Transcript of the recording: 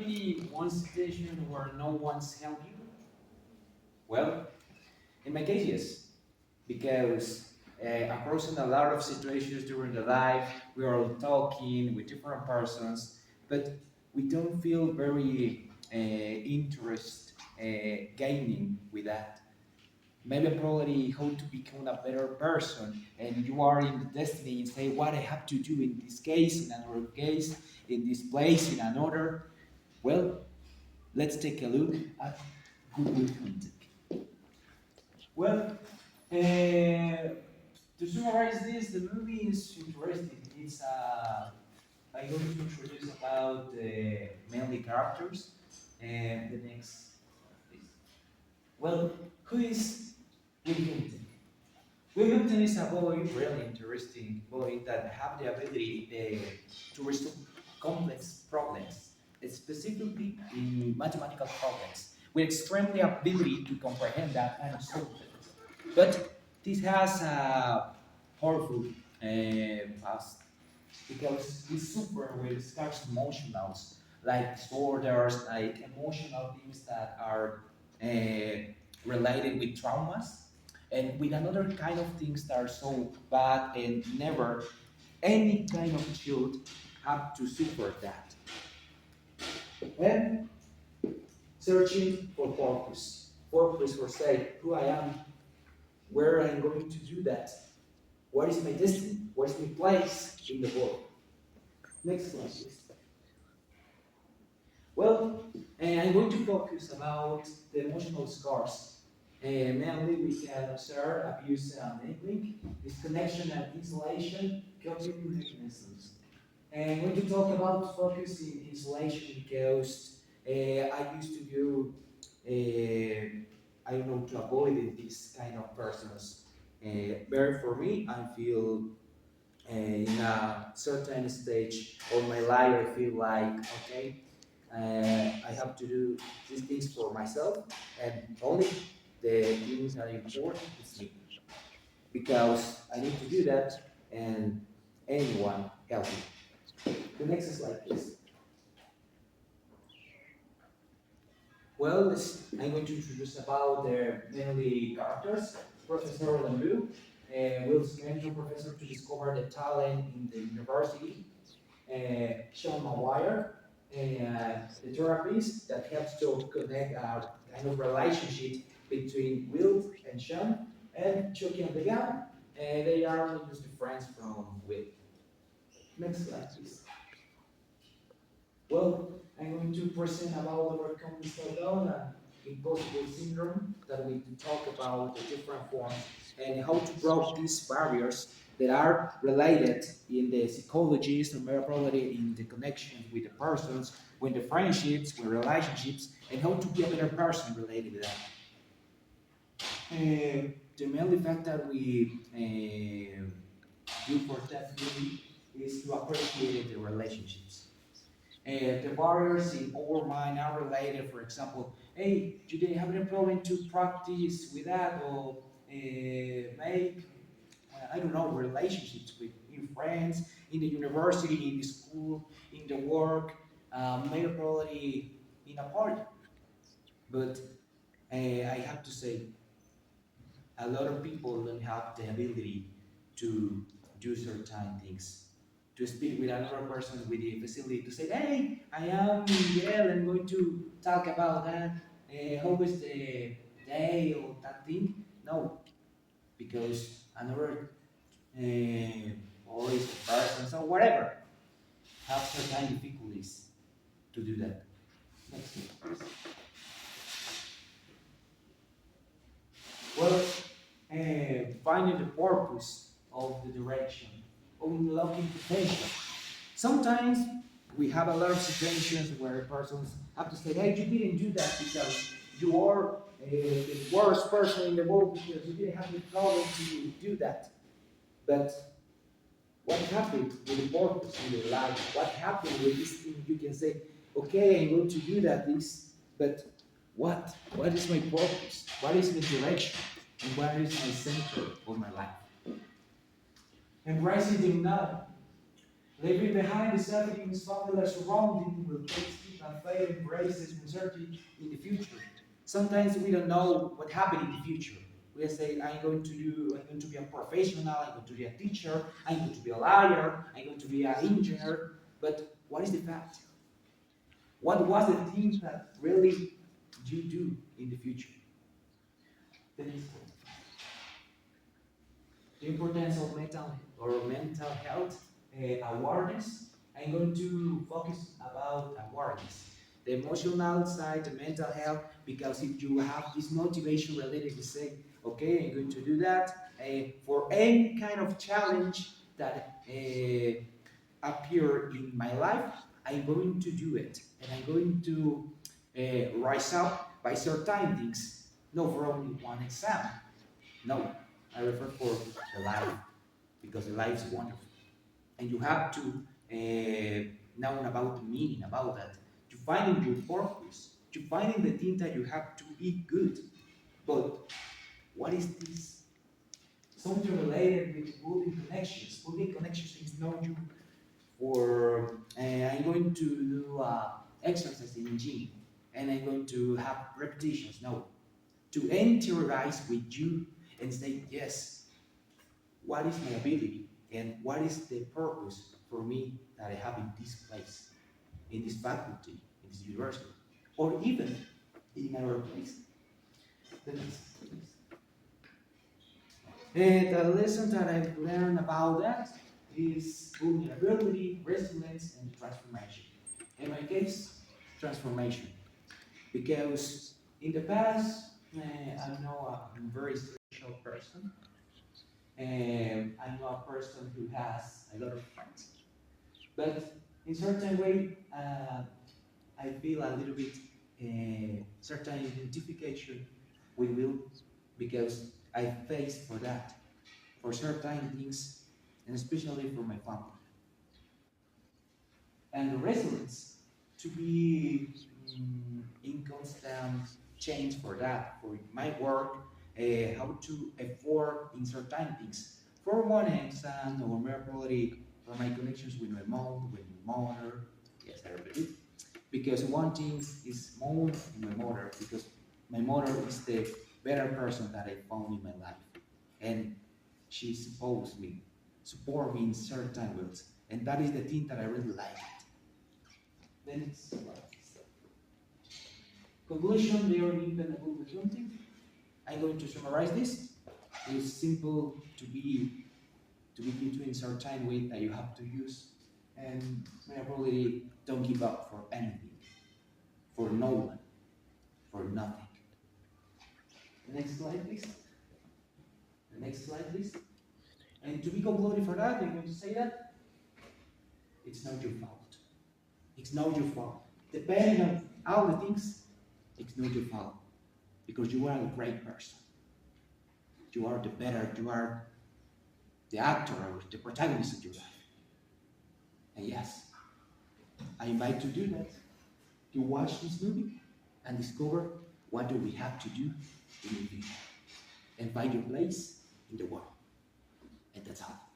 Maybe one situation where no one's helped you? Well, in my case, yes, because across in a lot of situations during the life, we are all talking with different persons, but we don't feel very interest gaining with that. Maybe probably how to become a better person, and you are in the destiny and say what I have to do in this case, in another case, in this place, in another. Well, let's take a look at Good Will Hunting. Well, to summarize this, the movie is interesting. I'm going to introduce about the mainly characters and the next, please. Well, who is Will Hunting? Will Hunting is a boy, really interesting boy that have the ability to resolve complex problems, specifically in mathematical problems, with extremely ability to comprehend that and solve it. But this has a powerful past because it's super with scarce emotionals, like disorders, like emotional things that are related with traumas, and with another kind of things that are so bad and never any kind of child have to suffer that. And searching for purpose for say who I am, where I'm going to do that, what is my destiny, what is my place in the world. Next slide, please. Well, I'm going to focus about the emotional scars. Mainly we can observe abuse and neglect, disconnection and isolation, coping mechanisms. And I'm going to talk about focus in isolation because I used to do, I don't know, to avoid these kind of persons. But for me, I feel in a certain stage of my life, I feel like, okay, I have to do these things for myself, and only the things that are important is me, because I need to do that, and anyone help me. The next slide, please. Well, I'm going to introduce about the mainly characters. Professor Lambu, Will's mentor professor to discover the talent in the university. Sean Maguire, the therapist that helps to connect a kind of relationship between Will and Sean, and Chucky and Miguel. They are just friends from Will. Next slide, please. Well, I'm going to present about overcoming self-doubt and impossible syndrome, that we talk about the different forms and how to break these barriers that are related in the psychologies and more probably in the connections with the persons, with the friendships, with relationships, and how to be a better person related to that. The main fact that we do for that movie is to appreciate the relationships. The barriers in our mind are related, for example, hey, you didn't have any problem to practice with that or make, I don't know, relationships with new friends in the university, in the school, in the work, maybe probably in a party. But I have to say, a lot of people don't have the ability to do certain things. To speak with another person with the facility to say, hey, I am Miguel, I'm going to talk about that. How was the day or that thing? No, because another voice, person, so whatever, have certain difficulties to do that. Next slide, please. Well, finding the purpose of the direction, unlocking potential. Sometimes we have a lot of situations where persons have to say, hey, you didn't do that because you are the worst person in the world because you didn't have the problem to do that. But what happened with the purpose in your life? What happened with this thing? You can say, okay, I'm going to do that, this, but what? What is my purpose? What is my direction? And what is my center of my life? Embracing the unknown. Leaving behind the setting familiar surrounding will take that faith embraces uncertainty in the future. Sometimes we don't know what happened in the future. We say, I'm going to be a professional, I'm going to be a teacher, I'm going to be a lawyer, I'm going to be an engineer. But what is the fact? What was the thing that really you do in the future? The importance of mental health awareness. I'm going to focus about awareness. The emotional side, the mental health, because if you have this motivation related to say, okay, I'm going to do that for any kind of challenge that appear in my life, I'm going to do it, and I'm going to rise up by certain things, not for only one exam. No, I refer for the life, because the life is wonderful, and you have to know about the meaning about that. To finding your purpose, to finding the thing that you have to be good. But what is this? Something related with building connections. Building connections is not you for I'm going to do exercise in the gym, and I'm going to have repetitions. No, to interiorize with you and say, yes, what is my ability and what is the purpose for me that I have in this place, in this faculty, in this university, or even in another place. And the lesson that I've learned about that is vulnerability, resilience, and transformation. In my case, transformation. Because in the past, I know I'm a very social person, and I know a person who has a lot of friends. But in certain way, I feel a little bit certain identification with Will, because I faced for that, for certain things, and especially for my family. And the resilience to be in constant change for that, for my work, how to afford in certain things. For one exam, or more probably for my connections with my mom, with my mother, yes, I believe. Because one thing is mom and my mother, because my mother is the better person that I found in my life. And she support me in certain ways. And that is the thing that I really like. Then it's conclusion, they are independent with something. I'm going to summarize this. It's simple to be between certain way that you have to use, and probably don't give up for anything, for no one, for nothing. The next slide, please. The next slide, please. And to be concluded for that, I'm going to say that it's not your fault. It's not your fault. Depending on all the things, it's not your fault. Because you are a great person. You are you are the actor or the protagonist of your life. And yes, I invite you to do that. To watch this movie and discover what do we have to do in the future. And find your place in the world. And that's all.